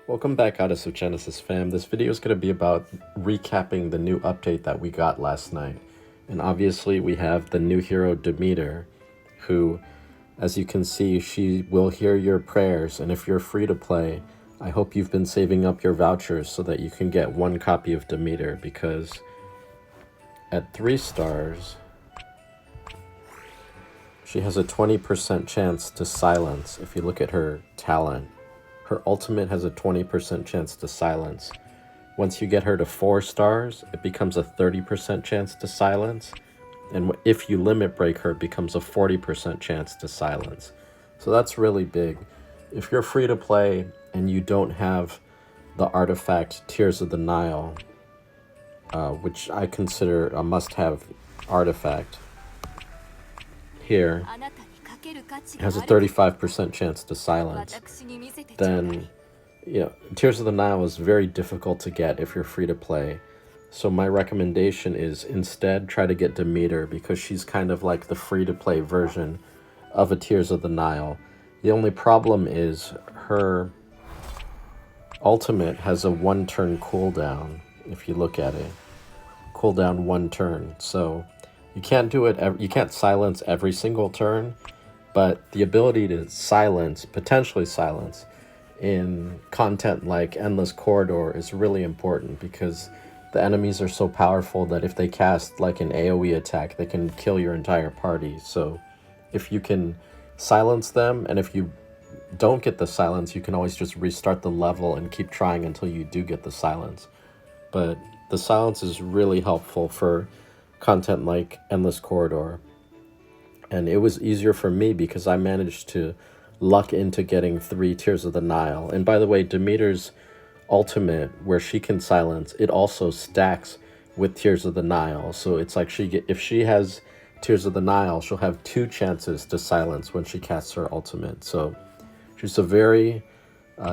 Welcome back, Goddess of Genesis fam. This video is going to be about recapping the new update that we got last night. And obviously we have the new hero Demeter, who, as you can see, she will hear your prayers. And if you're free to play, I hope you've been saving up your vouchers so that you can get one copy of Demeter, because at 3 stars, she has a 20% chance to silence if you look at her talent. Her ultimate has a 20% chance to silence. Once you get her to 4 stars, it becomes a 30% chance to silence. And if you limit break her, it becomes a 40% chance to silence. So that's really big. If you're free to play and you don't have the artifact Tears of the Nile, which I consider a must-have artifact, here has a 35% chance to silence, then Tears of the Nile is very difficult to get if you're free to play. So my recommendation is instead try to get Demeter, because she's kind of like the free to play version of a Tears of the Nile. The only problem is her ultimate has a 1-turn cooldown. If you look at it, cooldown 1 turn. So you can't do it. You can't silence every single turn. But the ability to silence, potentially silence, in content like Endless Corridor is really important, because the enemies are so powerful that if they cast like an AoE attack, they can kill your entire party. So if you can silence them, and if you don't get the silence, you can always just restart the level and keep trying until you do get the silence. But the silence is really helpful for content like Endless Corridor. And it was easier for me because I managed to luck into getting 3 Tears of the Nile. And by the way, Demeter's ultimate, where she can silence, it also stacks with Tears of the Nile. So it's like if she has Tears of the Nile, she'll have 2 chances to silence when she casts her ultimate. So she's a very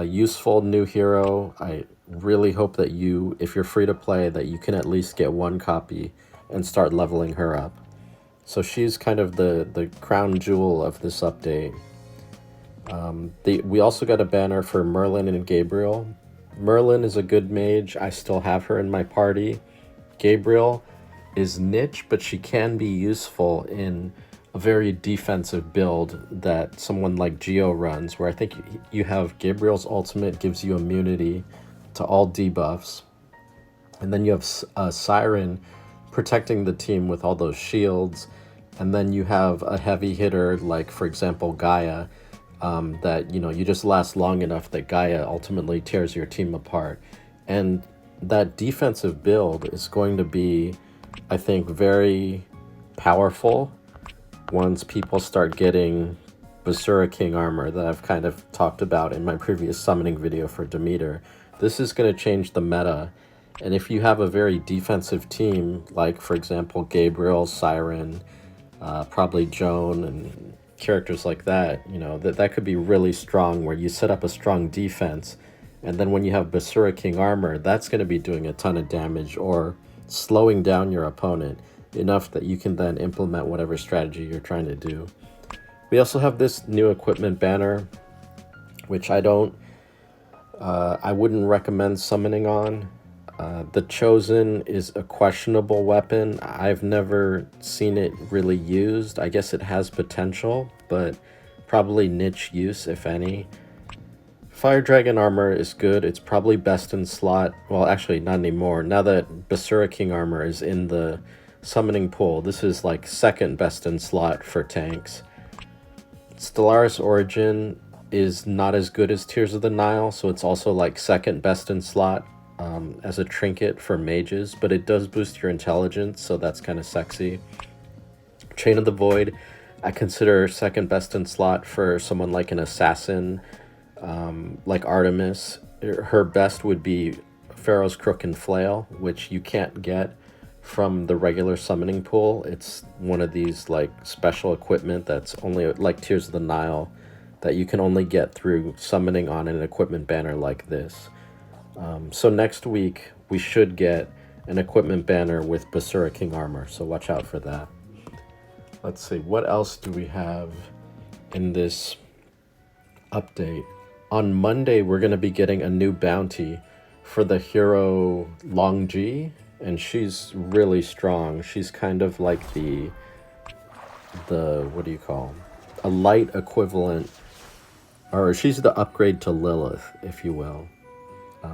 useful new hero. I really hope that you, if you're free to play, that you can at least get 1 copy and start leveling her up. So she's kind of the crown jewel of this update. We also got a banner for Merlin and Gabriel. Merlin is a good mage. I still have her in my party. Gabriel is niche, but she can be useful in a very defensive build that someone like Geo runs, where I think you have Gabriel's ultimate gives you immunity to all debuffs. And then you have Siren protecting the team with all those shields, and then you have a heavy hitter like, for example, Gaia, that you just last long enough that Gaia ultimately tears your team apart. And that defensive build is going to be, I think, very powerful once people start getting Ssr King armor that I've kind of talked about in my previous summoning video for Demeter. This is going to change the meta. And if you have a very defensive team, like, for example, Gabriel, Siren, probably Joan, and characters like that, that could be really strong, where you set up a strong defense, and then when you have Ssr King armor, that's going to be doing a ton of damage or slowing down your opponent enough that you can then implement whatever strategy you're trying to do. We also have this new equipment banner, which I wouldn't recommend summoning on. The Chosen is a questionable weapon. I've never seen it really used. I guess it has potential, but probably niche use, if any. Fire Dragon armor is good. It's probably best in slot. Well, actually, not anymore. Now that Ssr King armor is in the summoning pool, this is like 2nd best in slot for tanks. Stellaris Origin is not as good as Tears of the Nile, so it's also like 2nd best in slot as a trinket for mages, but it does boost your intelligence, so that's kind of sexy. Chain of the Void, I consider 2nd best in slot for someone like an assassin, like Artemis. Her best would be Pharaoh's Crook and Flail, which you can't get from the regular summoning pool. It's one of these like special equipment that's only like Tears of the Nile that you can only get through summoning on an equipment banner like this. So next week we should get an equipment banner with Ssr King armor, so watch out for that. Let's see, what else do we have in this update? on Monday, we're going to be getting a new bounty for the hero Longji, and she's really strong. She's kind of like the what do you call, a light equivalent, or she's the upgrade to Lilith, if you will.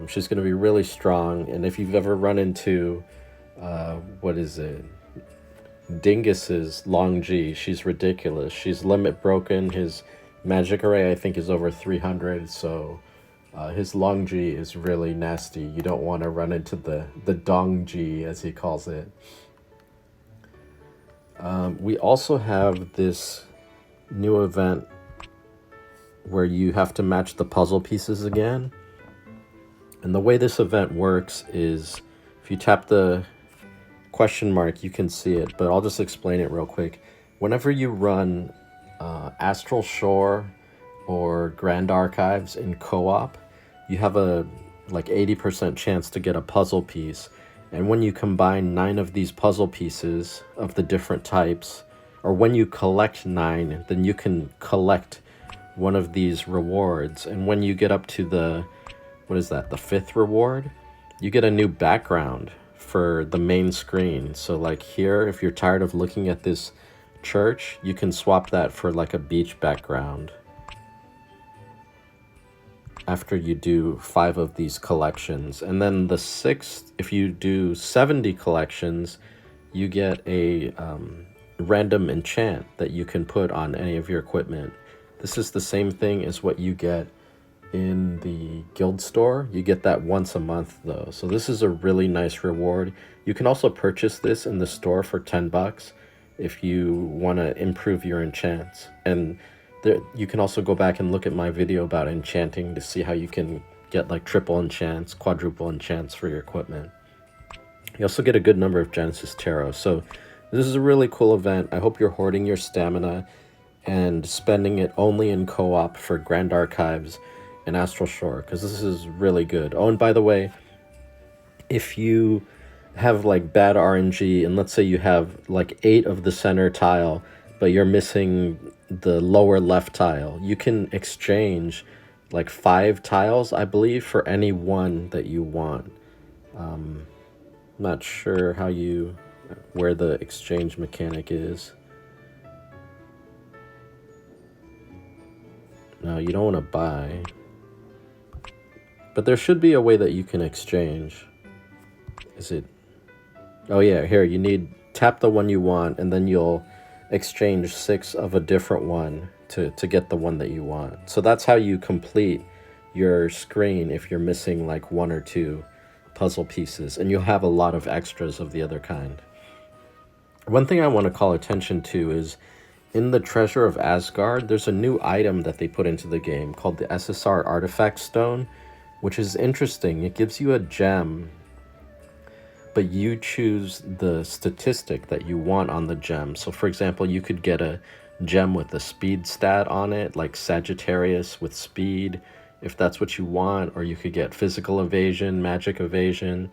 She's going to be really strong, and if you've ever run into what is it, Dingus's Longji, she's ridiculous. She's limit broken. His magic array I think is over 300, so his Longji is really nasty. You don't want to run into the Dongji, as he calls it. We also have this new event where you have to match the puzzle pieces again. And the way this event works is if you tap the question mark, you can see it, but I'll just explain it real quick. Whenever you run Astral Shore or Grand Archives in co-op, you have a like 80% chance to get a puzzle piece. And when you combine 9 of these puzzle pieces of the different types, or when you collect 9, then you can collect one of these rewards. And when you get up to the, what is that, the 5th reward, you get a new background for the main screen. So like here, if you're tired of looking at this church, you can swap that for like a beach background after you do 5 of these collections. And then the 6th, if you do 70 collections, you get a random enchant that you can put on any of your equipment. This is the same thing as what you get in the guild store. You get that once a month though, so this is a really nice reward. You can also purchase this in the store for 10 bucks if you want to improve your enchants. And there, you can also go back and look at my video about enchanting to see how you can get like triple enchants, quadruple enchants for your equipment. You also get a good number of Genesis Tarot. So this is a really cool event. I hope you're hoarding your stamina and spending it only in co-op for Grand Archives and Astral Shore, because this is really good. Oh, and by the way, if you have like bad RNG, and let's say you have like 8 of the center tile, but you're missing the lower left tile, you can exchange like 5 tiles, I believe, for any one that you want. Not sure how you, where the exchange mechanic is. No, you don't want to buy. But there should be a way that you can exchange. Is it? Oh yeah, here, you need, tap the one you want, and then you'll exchange 6 of a different one to get the one that you want. So that's how you complete your screen if you're missing like 1 or 2 puzzle pieces, and you'll have a lot of extras of the other kind. One thing I want to call attention to is in the Treasure of Asgard, there's a new item that they put into the game called the Ssr Artifact Stone, which is interesting. It gives you a gem, but you choose the statistic that you want on the gem. So for example, you could get a gem with a speed stat on it, like Sagittarius with speed, if that's what you want, or you could get physical evasion, magic evasion.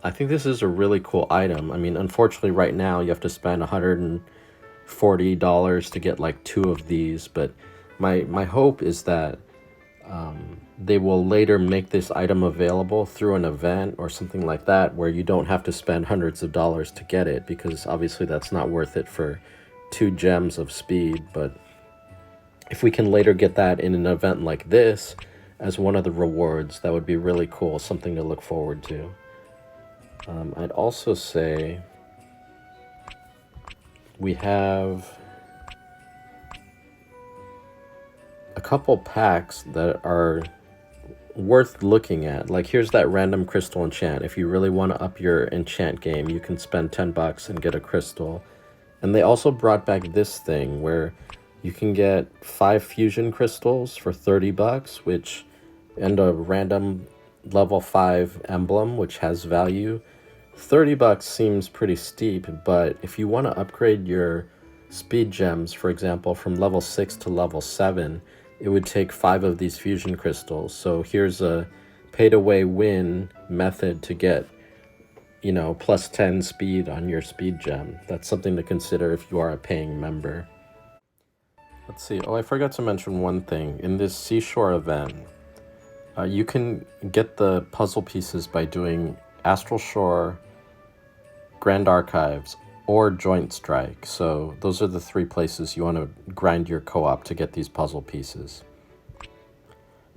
I think this is a really cool item. I mean, unfortunately right now you have to spend $140 to get like 2 of these, but my hope is that they will later make this item available through an event or something like that, where you don't have to spend hundreds of dollars to get it, because obviously that's not worth it for 2 gems of speed. But if we can later get that in an event like this as one of the rewards, that would be really cool, something to look forward to. I'd also say we have a couple packs that are worth looking at. Like here's that random crystal enchant. If you really want to up your enchant game, you can spend 10 bucks and get a crystal. And they also brought back this thing where you can get 5 fusion crystals for 30 bucks, which, and a random level 5 emblem, which has value. 30 bucks seems pretty steep, but if you want to upgrade your speed gems, for example, from level 6 to level 7, it would take 5 of these fusion crystals. So here's a pay-to-win method to get, you know, plus 10 speed on your speed gem. That's something to consider if you are a paying member. Let's see. Oh, I forgot to mention one thing. In this Seashore event, you can get the puzzle pieces by doing Astral Shore, Grand Archives, or Joint Strike. So those are the three places you want to grind your co-op to get these puzzle pieces.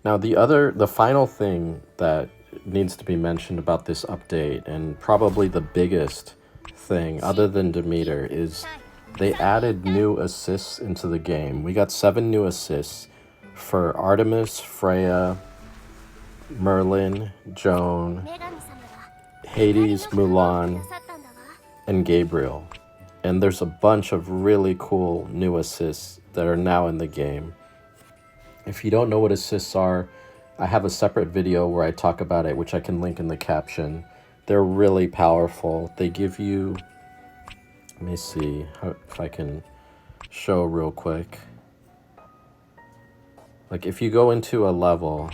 Now the final thing that needs to be mentioned about this update, and probably the biggest thing other than Demeter, is they added new assists into the game. We got 7 new assists for Artemis, Freya, Merlin, Joan, Hades, Mulan, and Gabriel. And there's a bunch of really cool new assists that are now in the game. If you don't know what assists are, I have a separate video where I talk about it, which I can link in the caption. They're really powerful. They give you, let me see if I can show real quick. Like if you go into a level,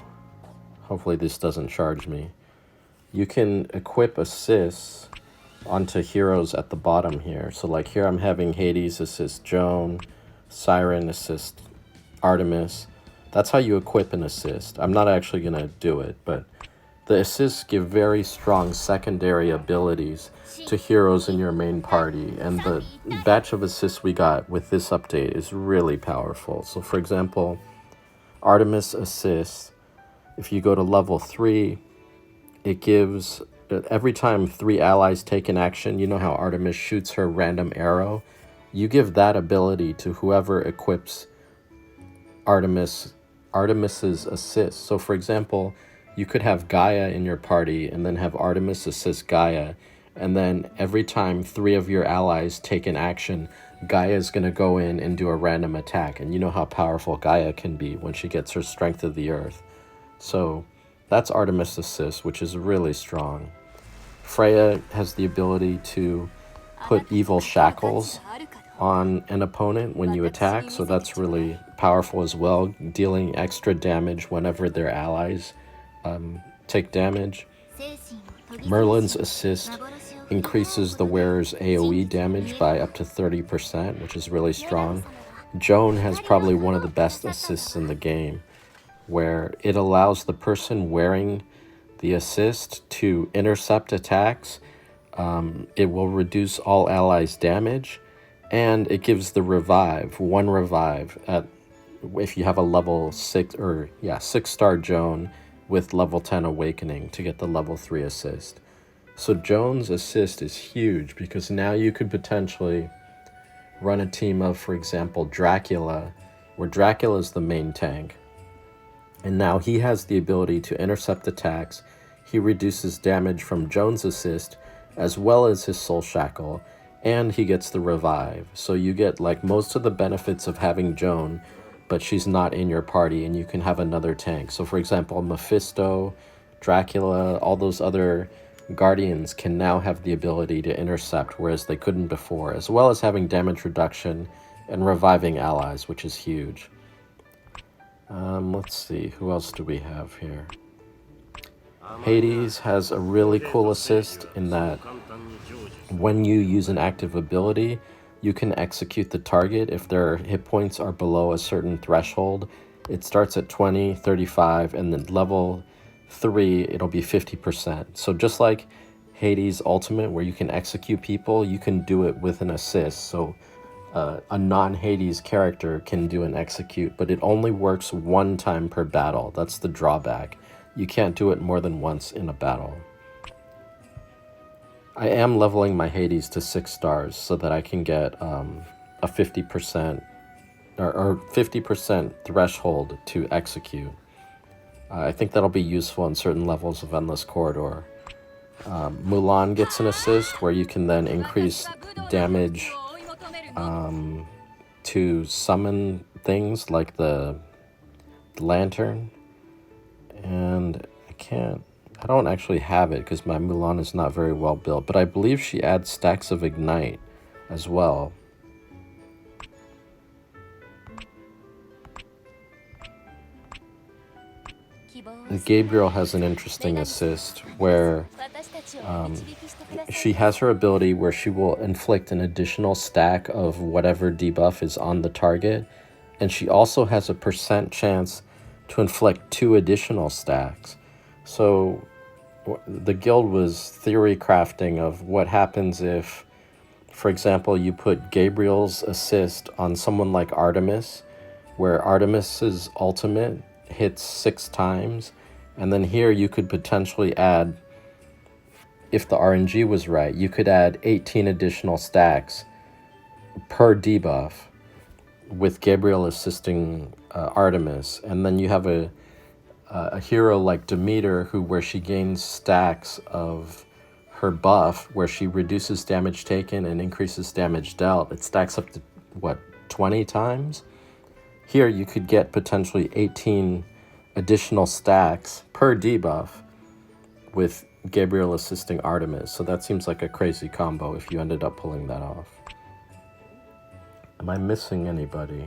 hopefully this doesn't charge me, you can equip assists onto heroes at the bottom here. So like here I'm having Hades assist Joan, Siren assist Artemis. That's how you equip an assist. I'm not actually going to do it, but the assists give very strong secondary abilities to heroes in your main party, and the batch of assists we got with this update is really powerful. So for example, Artemis assist, if you go to level 3, it gives, every time 3 allies take an action, you know how Artemis shoots her random arrow? You give that ability to whoever equips Artemis's assist. So for example, you could have Gaia in your party and then have Artemis assist Gaia, and then every time 3 of your allies take an action, Gaia is going to go in and do a random attack. And you know how powerful Gaia can be when she gets her Strength of the Earth. So that's Artemis assist, which is really strong. Freya has the ability to put evil shackles on an opponent when you attack, so that's really powerful as well, dealing extra damage whenever their allies take damage. Merlin's assist increases the wearer's AoE damage by up to 30%, which is really strong. Joan has probably one of the best assists in the game, where it allows the person wearing the assist to intercept attacks. It will reduce all allies' damage, and it gives the revive, 1 revive at, if you have a level 6-star Joan with level 10 awakening to get the level 3 assist. So Joan's assist is huge because now you could potentially run a team of, for example, Dracula, where Dracula is the main tank. And now he has the ability to intercept attacks. He reduces damage from Joan's assist as well as his soul shackle, and he gets the revive. So you get like most of the benefits of having Joan, but she's not in your party, and you can have another tank. So for example, Mephisto, Dracula, all those other guardians can now have the ability to intercept, whereas they couldn't before, as well as having damage reduction and reviving allies, which is huge. Let's see, who else do we have here? Hades has a really cool assist in that when you use an active ability, you can execute the target if their hit points are below a certain threshold. It starts at 20, 35, and then level 3, it'll be 50%. So just like Hades Ultimate, where you can execute people, you can do it with an assist. So a non-Hades character can do an execute, but it only works 1 time per battle. That's the drawback. You can't do it more than once in a battle. I am leveling my Hades to 6 stars so that I can get a 50% or 50% threshold to execute. I think that'll be useful in certain levels of Endless Corridor. Mulan gets an assist where you can then increase damage to summon things like the lantern. And I don't actually have it because my Mulan is not very well built, but I believe she adds stacks of Ignite as well. Gabriel has an interesting assist where she has her ability where she will inflict an additional stack of whatever debuff is on the target And she also has a % chance to inflict 2 additional stacks. So the guild was theory crafting of what happens if, for example, you put Gabriel's assist on someone like Artemis, where Artemis's ultimate hits 6 times. And then here you could potentially add, if the RNG was right, you could add 18 additional stacks per debuff with Gabriel assisting Artemis. And then you have a hero like Demeter, where she gains stacks of her buff, where she reduces damage taken and increases damage dealt. It stacks up to, what, 20 times? Here you could get potentially 18 additional stacks per debuff with Gabriel assisting Artemis. So that seems like a crazy combo if you ended up pulling that off. Am I missing anybody?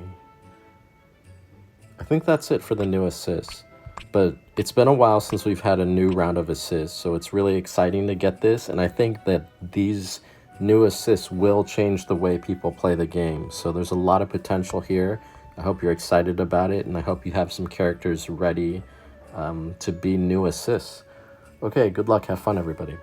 I think that's it for the new assists. But it's been a while since we've had a new round of assists, so it's really exciting to get this, and I think that these new assists will change the way people play the game. So there's a lot of potential here. I hope you're excited about it, and I hope you have some characters ready to be new assists. Okay, good luck, have fun, everybody.